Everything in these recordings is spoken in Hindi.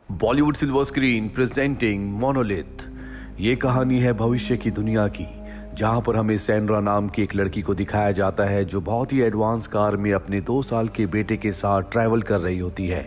Bollywood silver screen presenting monolith. ये कहानी है भविष्य की दुनिया की, जहां पर हमें सैंड्रा नाम की एक लड़की को दिखाया जाता है जो बहुत ही एडवांस कार में अपने 2 साल के बेटे के साथ ट्रैवल कर रही होती है।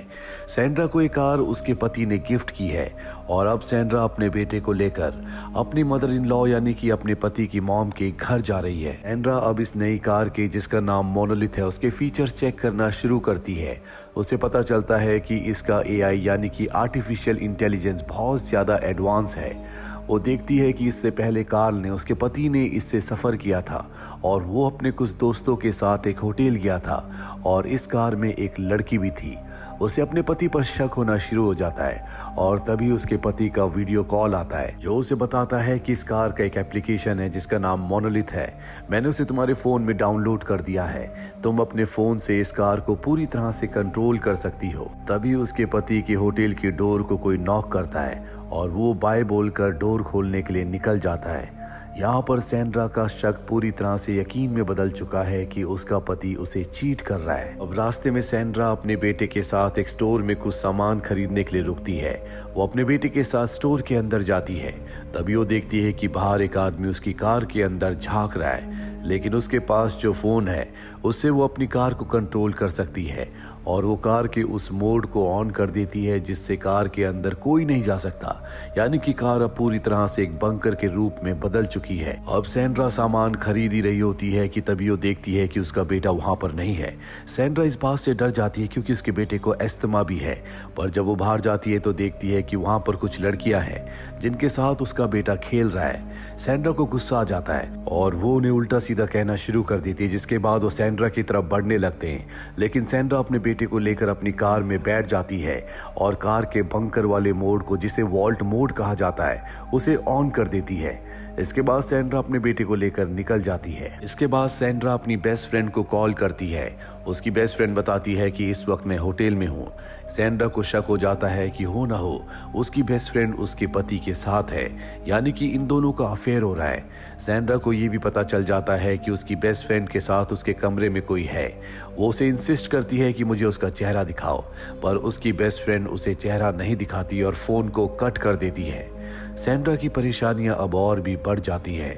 सैंड्रा को एक कार उसके पति ने गिफ्ट की है और अब सैंड्रा अपने बेटे को लेकर अपनी मदर इन लॉ यानी कि अपने पति की मॉम के घर जा रही है। सैंड्रा अब इस नई कार के, जिसका नाम मोनोलिथ है, उसके फीचर्स चेक करना शुरू करती है। उसे पता चलता है कि इसका एआई यानी कि आर्टिफिशियल इंटेलिजेंस बहुत ज्यादा एडवांस है। वो देखती है कि इससे पहले कार्ल ने, उसके पति ने इससे सफ़र किया था और वो अपने कुछ दोस्तों के साथ एक होटल गया था और इस कार में एक लड़की भी थी। उसे अपने पति पर शक होना शुरू हो जाता है और तभी उसके पति का वीडियो कॉल आता है जो उसे बताता है कि इस कार का एक एप्लीकेशन है जिसका नाम मोनोलिथ है। मैंने उसे तुम्हारे फ़ोन में डाउनलोड कर दिया है, तुम अपने फ़ोन से इस कार को पूरी तरह से कंट्रोल कर सकती हो। तभी उसके पति के होटल की डोर को कोई नॉक करता है और वो बाय बोलकर डोर खोलने के लिए निकल जाता है। यहाँ पर सैंड्रा का शक पूरी तरह से यकीन में बदल चुका है कि उसका पति उसे चीट कर रहा है। अब रास्ते में सैंड्रा अपने बेटे के साथ एक स्टोर में कुछ सामान खरीदने के लिए रुकती है। वो अपने बेटे के साथ स्टोर के अंदर जाती है। तभी वो देखती है कि बाहर एक आदमी उसकी कार के अंदर झांक रहा है, लेकिन उसके पास जो फोन है उससे वो अपनी कार को कंट्रोल कर सकती है और वो कार के उस मोड को ऑन कर देती है जिससे कार के अंदर कोई नहीं जा सकता, यानी कि कार अब पूरी तरह से एक बंकर के रूप में बदल चुकी है। अब सैंड्रा सामान खरीद ही रही होती है कि तभी वो देखती है कि उसका बेटा वहां पर नहीं है। सैंड्रा इस बात से डर जाती है क्योंकि उसके बेटे को अस्थमा भी है, पर जब वो बाहर जाती है तो देखती है कि वहां पर कुछ लड़कियां हैं जिनके साथ उसका बेटा खेल रहा है। सैंड्रा को गुस्सा आ जाता है और वो उन्हें उल्टा सीधा कहना शुरू कर देती है, जिसके बाद वो सैंड्रा की तरफ बढ़ने लगते हैं। लेकिन सैंड्रा अपने बेटे को लेकर अपनी कार में बैठ जाती है और कार के बंकर वाले मोड को, जिसे वॉल्ट मोड कहा जाता है, उसे ऑन कर देती है। इसके बाद सैंड्रा अपने बेटे को लेकर निकल जाती है। इसके बाद सैंड्रा अपनी बेस्ट फ्रेंड को कॉल करती है। उसकी बेस्ट फ्रेंड बताती है कि इस वक्त मैं होटल में हूँ। सैंड्रा को शक हो जाता है कि हो ना हो उसकी बेस्ट फ्रेंड उसके पति के साथ है, यानी कि इन दोनों का अफेयर हो रहा है। सैंड्रा को ये भी पता चल जाता है कि उसकी बेस्ट फ्रेंड के साथ उसके कमरे में कोई है। वो उसे इंसिस्ट करती है कि मुझे उसका चेहरा दिखाओ, पर उसकी बेस्ट फ्रेंड उसे चेहरा नहीं दिखाती और फोन को कट कर देती है। सैंड्रा की परेशानियां अब और भी बढ़ जाती है,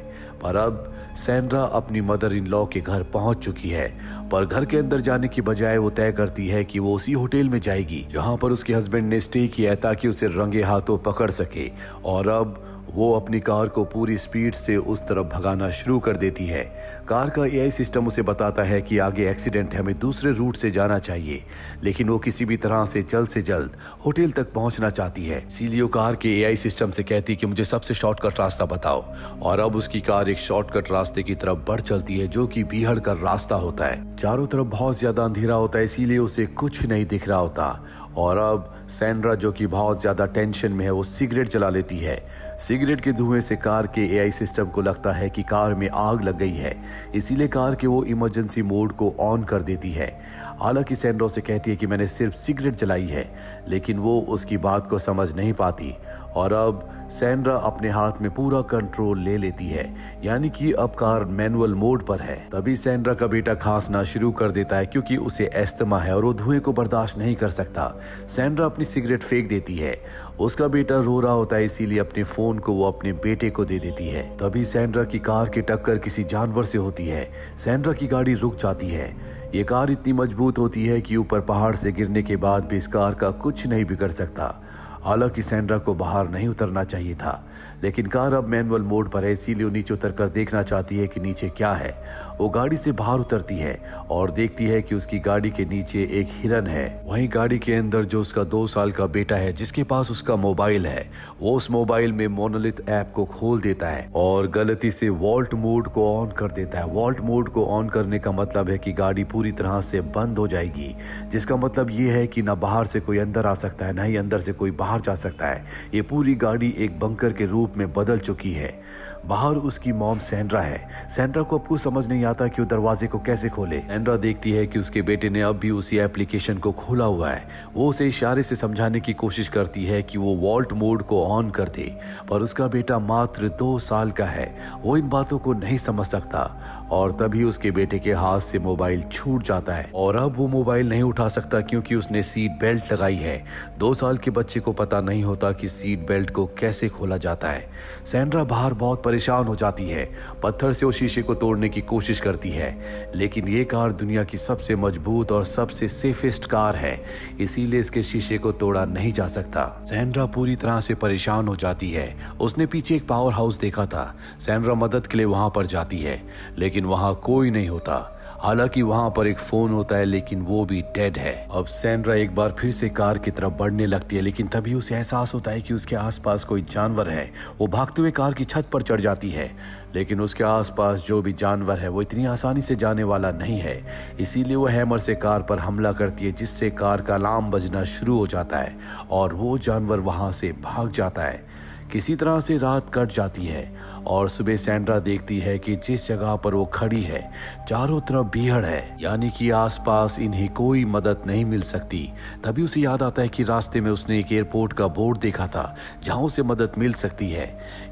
पर अब सैंड्रा अपनी मदर इन लॉ के घर पहुंच चुकी है। पर घर के अंदर जाने की बजाय वो तय करती है कि वो उसी होटल में जाएगी जहां पर उसके हस्बैंड ने स्टे किया है, ताकि उसे रंगे हाथों पकड़ सके। और अब वो अपनी कार को पूरी स्पीड से उस तरफ भगाना शुरू कर देती है। कार का एआई सिस्टम उसे बताता है कि आगे एक्सीडेंट है, हमें दूसरे रूट से जाना चाहिए, लेकिन वो किसी भी तरह से जल्द होटल तक पहुंचना चाहती है। इसीलिए वो कार के एआई सिस्टम से कहती कि मुझे सबसे शॉर्टकट रास्ता बताओ। और अब उसकी कार एक शॉर्टकट रास्ते की तरफ बढ़ चलती है जो कि बीहड़ का रास्ता होता है। चारों तरफ बहुत ज्यादा अंधेरा होता है, इसीलिए उसे कुछ नहीं दिख रहा होता। और अब सैंड्रा, जो कि बहुत ज्यादा टेंशन में है, वो सिगरेट जला लेती है। सिगरेट के धुएं से कार के एआई सिस्टम को लगता है कि कार में आग लग गई है, इसीलिए कार के वो इमरजेंसी मोड को ऑन कर देती है। हालांकि सैंड्रा से कहती है कि मैंने सिर्फ सिगरेट जलाई है, लेकिन वो उसकी बात को समझ नहीं पाती। और अब सैंड्रा अपने हाथ में पूरा कंट्रोल ले लेती है, यानी कि अब कार मैनुअल मोड पर है। तभी सैंड्रा का बेटा खांसना शुरू कर देता है क्योंकि उसे अस्थमा है और वो धुएं को बर्दाश्त नहीं कर सकता। सैंड्रा अपनी सिगरेट फेंक देती है। उसका बेटा रो रहा होता है, इसीलिए अपने फोन को वो अपने बेटे को दे देती है। तभी सैंड्रा की कार की टक्कर किसी जानवर से होती है। सैंड्रा की गाड़ी रुक जाती है। ये कार इतनी मजबूत होती है कि ऊपर पहाड़ से गिरने के बाद भी इस कार का कुछ नहीं बिगड़ सकता। हालांकि सैंड्रा को बाहर नहीं उतरना चाहिए था, लेकिन कार अब मैनुअल मोड पर है, इसीलिए वो नीचे उतरकर देखना चाहती है कि नीचे क्या है। वो गाड़ी से बाहर उतरती है और देखती है कि उसकी गाड़ी के नीचे एक हिरन है। वहीं गाड़ी के अंदर जो उसका 2 साल का बेटा है, जिसके पास उसका मोबाइल है, वो उस मोबाइल में मोनोलिथ ऐप को खोल देता है और गलती से वॉल्ट मोड को ऑन कर देता है। वॉल्ट मोड को ऑन करने का मतलब है कि गाड़ी पूरी तरह से बंद हो जाएगी, जिसका मतलब ये है कि ना बाहर से कोई अंदर आ सकता है, ना ही अंदर से कोई बाहर जा सकता है। ये पूरी गाड़ी एक बंकर के रूप में बदल चुकी है। बाहर उसकी मॉम सैंड्रा है। सैंड्रा को अब कुछ समझ नहीं आता कि वो दरवाजे को कैसे खोले। सैंड्रा देखती है कि उसके बेटे ने अब भी उसी एप्लीकेशन को खोला हुआ है। वो उसे इशारे से समझाने की कोशिश करती है कि वो वॉल्ट मोड को ऑन कर दे, पर उसका बेटा मात्र 2 साल का है, वो इन बातों को नहीं समझ सकता। और तभी उसके बेटे के हाथ से मोबाइल छूट जाता है और अब वो मोबाइल नहीं उठा सकता क्योंकि उसने सीट बेल्ट लगाई है। 2 साल के बच्चे को पता नहीं होता कि सीट बेल्ट को कैसे खोला जाता है। सैंड्रा बाहर बहुत परेशान हो जाती है। पत्थर से उस शीशे को तोड़ने की कोशिश करती है, लेकिन ये कार दुनिया की सबसे मजबूत और सबसे सेफेस्ट कार है, इसीलिए इसके शीशे को तोड़ा नहीं जा सकता। सैंड्रा पूरी तरह से परेशान हो जाती है। उसने पीछे एक पावर हाउस देखा था। सैंड्रा मदद के लिए वहां पर जाती है, लेकिन वहां कोई नहीं होता। हालांकि वहां पर एक फोन होता है, लेकिन वो भी डेड है। अब सैंड्रा एक बार फिर से कार की तरफ बढ़ने लगती है, लेकिन तभी उसे एहसास होता है कि उसके आसपास कोई जानवर है। वो भागते हुए कार की छत पर चढ़ जाती है, लेकिन उसके आसपास जो भी जानवर है वो इतनी आसानी से जाने वाला नहीं है। इसीलिए वो हैमर से कार पर हमला करती है, जिससे कार का अलार्म बजना शुरू हो जाता है और वो जानवर वहां से भाग जाता है। किसी तरह से रात कट जाती है और सुबह सैंड्रा देखती है कि जिस जगह पर वो खड़ी है चारों तरफ भीड़ है, यानी कि आसपास इन्हें कोई मदद नहीं मिल सकती। तभी उसे याद आता है कि रास्ते में उसने एक एयरपोर्ट का बोर्ड देखा था जहां उसे मदद मिल सकती है।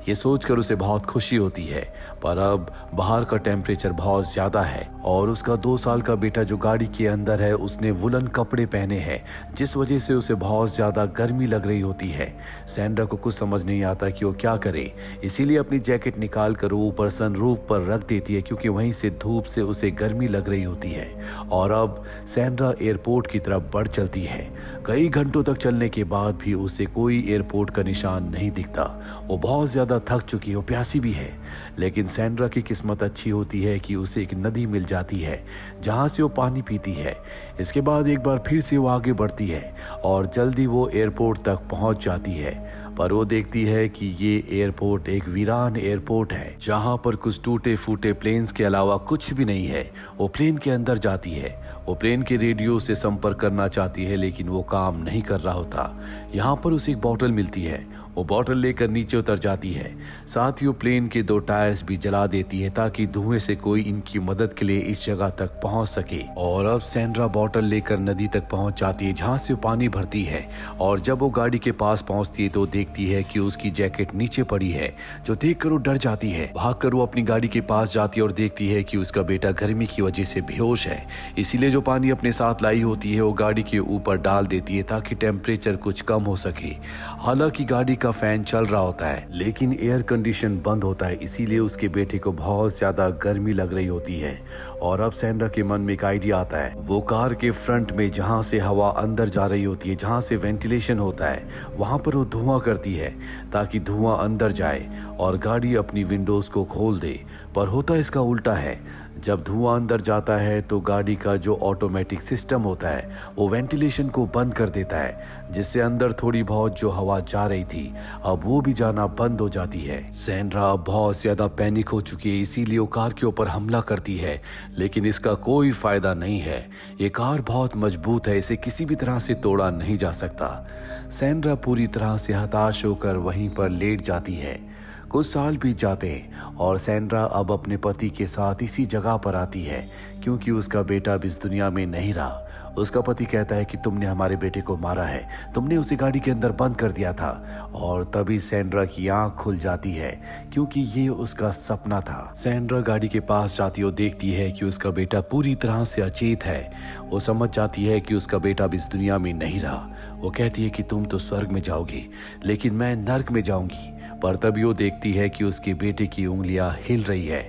ये सोचकर उसे बहुत खुशी होती है, पर अब बाहर का टेम्परेचर बहुत ज्यादा है और उसका 2 साल का बेटा जो गाड़ी के अंदर है उसने वुलन कपड़े पहने हैं, जिस वजह से उसे बहुत ज्यादा गर्मी लग रही होती है। सैंड्रा को कुछ समझ नहीं आता कि वो क्या करे, इसीलिए अपनी जैकेट निकाल कर वो ऊपर सनरूफ पर रख देती है क्योंकि वहीं से धूप से उसे गर्मी लग रही होती है। और अब सैंड्रा एयरपोर्ट की तरफ बढ़ चलती है। कई घंटों तक चलने के बाद भी उसे कोई एयरपोर्ट का निशान नहीं दिखता। वो बहुत ज्यादा थक चुकी है, वो प्यासी भी है, लेकिन सैंड्रा की किस्मत अच्छी होती है कि उसे एक नदी मिल जाती है जहां से वो पानी पीती है। इसके बाद एक बार फिर से वो आगे बढ़ती है और जल्दी वो एयरपोर्ट तक पहुंच जाती है, पर वो देखती है कि ये एयरपोर्ट एक वीरान एयरपोर्ट है जहां पर कुछ टूटे फूटे प्लेन्स के अलावा कुछ भी नहीं है। वो प्लेन के अंदर जाती है। वो प्लेन के रेडियो से संपर्क करना चाहती है, लेकिन वो काम नहीं कर रहा होता। यहाँ पर उसे एक बॉटल मिलती है। वो बॉटल लेकर नीचे उतर जाती है। साथ ही वो प्लेन के 2 टायर्स भी जला देती है ताकि धुएं से कोई इनकी मदद के लिए इस जगह तक पहुंच सके। और अब सैंड्रा बॉटल लेकर नदी तक पहुंच जाती है जहां से वो पानी भरती है। और जब वो गाड़ी के पास पहुंचती है तो देखती है कि उसकी जैकेट नीचे पड़ी है, जो देखकर वो डर जाती है। भागकर वो अपनी गाड़ी के पास जाती है और देखती है कि उसका बेटा गर्मी की वजह से बेहोश है। इसीलिए जो पानी अपने साथ लाई होती है वो गाड़ी के ऊपर डाल देती है ताकि टेम्परेचर कुछ कम हो सके। हालांकि गाड़ी का फैन चल रहा होता है, लेकिन एयर कंडीशन बंद होता है, इसीलिए उसके बेटे को बहुत ज्यादा गर्मी लग रही होती है। और अब सैंड्रा के मन में एक आइडिया आता है। वो कार के फ्रंट में जहां से हवा अंदर जा रही होती है, जहां से वेंटिलेशन होता है, वहां पर वो धुआं करती है ताकि धुआं अंदर जाए और गाड़ी अपनी विंडोज को खोल दे। पर होता इसका उल्टा है। जब धुआं अंदर जाता है तो गाड़ी का जो ऑटोमेटिक सिस्टम होता है वो वेंटिलेशन को बंद कर देता है, जिससे अंदर थोड़ी बहुत जो हवा जा रही थी अब वो भी जाना बंद हो जाती है। सैंड्रा बहुत ज्यादा पैनिक हो चुकी है, इसीलिए वो कार के ऊपर हमला करती है, लेकिन इसका कोई फायदा नहीं है। ये कार बहुत मजबूत है, इसे किसी भी तरह से तोड़ा नहीं जा सकता। सैंड्रा पूरी तरह से हताश होकर वहीं पर लेट जाती है। कुछ साल बीत जाते हैं और सैंड्रा अब अपने पति के साथ इसी जगह पर आती है क्योंकि उसका बेटा अब इस दुनिया में नहीं रहा। उसका पति कहता है कि तुमने हमारे बेटे को मारा है, तुमने उसे गाड़ी के अंदर बंद कर दिया था। और तभी सैंड्रा की आंख खुल जाती है क्योंकि ये उसका सपना था। सैंड्रा गाड़ी के पास जाती और देखती है कि उसका बेटा पूरी तरह से अचेत है। वो समझ जाती है कि उसका बेटा अब इस दुनिया में नहीं रहा। वो कहती है कि तुम तो स्वर्ग में जाओगे, लेकिन मैं नर्क में जाऊंगी। पर तभी वो देखती है कि उसके बेटे की उंगलियां हिल रही है।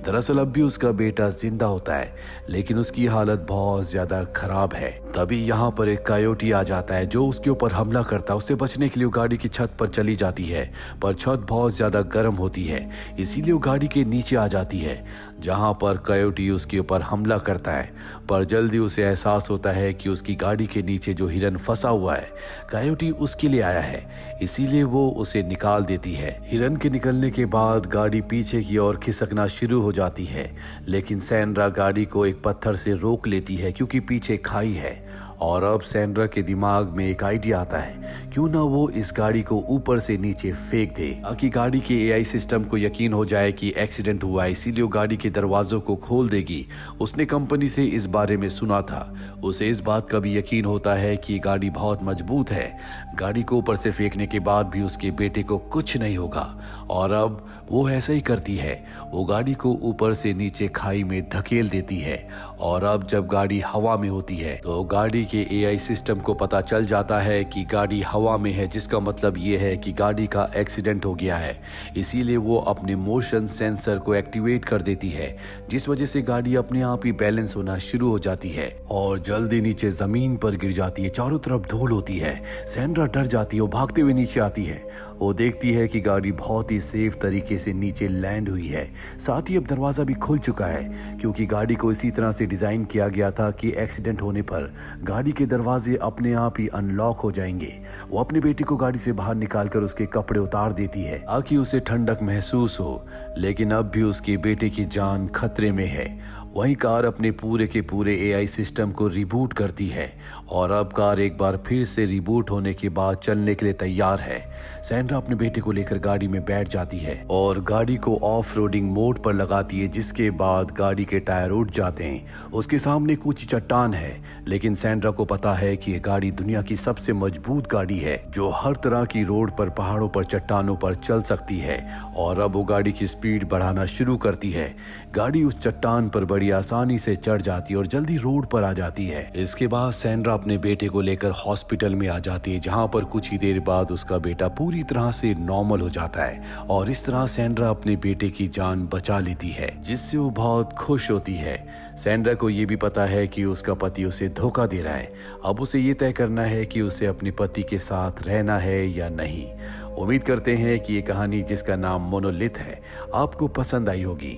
दरअसल अब भी उसका बेटा जिंदा होता है, लेकिन उसकी हालत बहुत ज्यादा खराब है। तभी यहाँ पर एक कायोटी आ जाता है जो उसके ऊपर हमला करता है। उससे बचने के लिए वो गाड़ी की छत पर चली जाती है, पर छत बहुत ज्यादा गर्म होती है, इसीलिए वो गाड़ी के नीचे आ जाती है जहाँ पर कायोटी उसके ऊपर हमला करता है। पर जल्दी उसे एहसास होता है कि उसकी गाड़ी के नीचे जो हिरन फंसा हुआ है, कायोटी उसके लिए आया है, इसीलिए वो उसे निकाल देती है। हिरन के निकलने के बाद गाड़ी पीछे की ओर खिसकना शुरू हो जाती है, लेकिन सैंड्रा गाड़ी को एक पत्थर से रोक लेती है क्योंकि पीछे खाई है। और अब सैंड्रा के दिमाग में एक आइडिया आता है, क्यों ना वो इस गाड़ी को ऊपर से नीचे फेंक दे ताकि गाड़ी के एआई सिस्टम को यकीन हो जाए कि एक्सीडेंट हुआ है, इसीलिए वो गाड़ी के दरवाजों को खोल देगी। उसने कंपनी से इस बारे में सुना था। उसे इस बात का भी यकीन होता है कि गाड़ी बहुत मजबूत है, गाड़ी को ऊपर से फेंकने के बाद भी उसके बेटे को कुछ नहीं होगा। और अब वो ऐसा ही करती है, वो गाड़ी को ऊपर से नीचे खाई में धकेल देती है। और अब जब गाड़ी हवा में होती है तो गाड़ी के एआई सिस्टम को पता चल जाता है कि गाड़ी हवा में है, जिसका मतलब ये है कि गाड़ी का एक्सीडेंट हो गया है। इसीलिए वो अपने मोशन सेंसर को एक्टिवेट कर देती है, जिस वजह से गाड़ी अपने आप ही बैलेंस होना शुरू हो जाती है और जल्दी नीचे जमीन पर गिर जाती है। चारों तरफ धूल होती है। सैंड्रा डर जाती है, वो भागते हुए नीचे आती है। वो देखती है कि गाड़ी बहुत ही सेफ तरीके से नीचे लैंड हुई है। साथ ही अब दरवाजा भी खुल चुका है, क्योंकि गाड़ी को इसी तरह से डिजाइन किया गया था कि एक्सीडेंट होने पर गाड़ी के दरवाजे अपने आप ही अनलॉक हो जाएंगे। वो अपने बेटे को गाड़ी से बाहर निकालकर उसके कपड़े उतार देती है ताकि उसे ठंडक महसूस हो, लेकिन अब भी उसके बेटे की जान खतरे में है। वहीं कार अपने पूरे के पूरे एआई सिस्टम को रिबूट करती है और अब कार एक बार फिर से रिबूट होने के बाद चलने के लिए तैयार है। सैंड्रा अपने बेटे को लेकर गाड़ी में बैठ जाती है और गाड़ी को ऑफ रोडिंग मोड पर लगाती है, जिसके बाद गाड़ी के टायर उठ जाते हैं। उसके सामने कुछ चट्टान है, लेकिन सैंड्रा को पता है कि यह गाड़ी दुनिया की सबसे मजबूत गाड़ी है जो हर तरह की रोड पर, पहाड़ों पर, चट्टानों पर चल सकती है। और अब वो गाड़ी की स्पीड बढ़ाना शुरू करती है। गाड़ी उस चट्टान पर बड़ी आसानी से चढ़ जाती है और जल्दी रोड पर आ जाती है। इसके बाद सैंड्रा अपने बेटे को लेकर हॉस्पिटल में आ जाती है, जहां पर कुछ ही देर बाद उसका बेटा पूरी तरह से नॉर्मल हो जाता है और इस तरह सैंड्रा अपने बेटे की जान बचा लेती है, जिससे वो बहुत खुश होती है। सैंड्रा को ये भी पता है कि उसका पति उसे धोखा दे रहा है। अब उसे ये तय करना है कि उसे अपने पति के साथ रहना है या नहीं। उम्मीद करते हैं कि ये कहानी, जिसका नाम मोनोलिथ है, आपको पसंद आई होगी।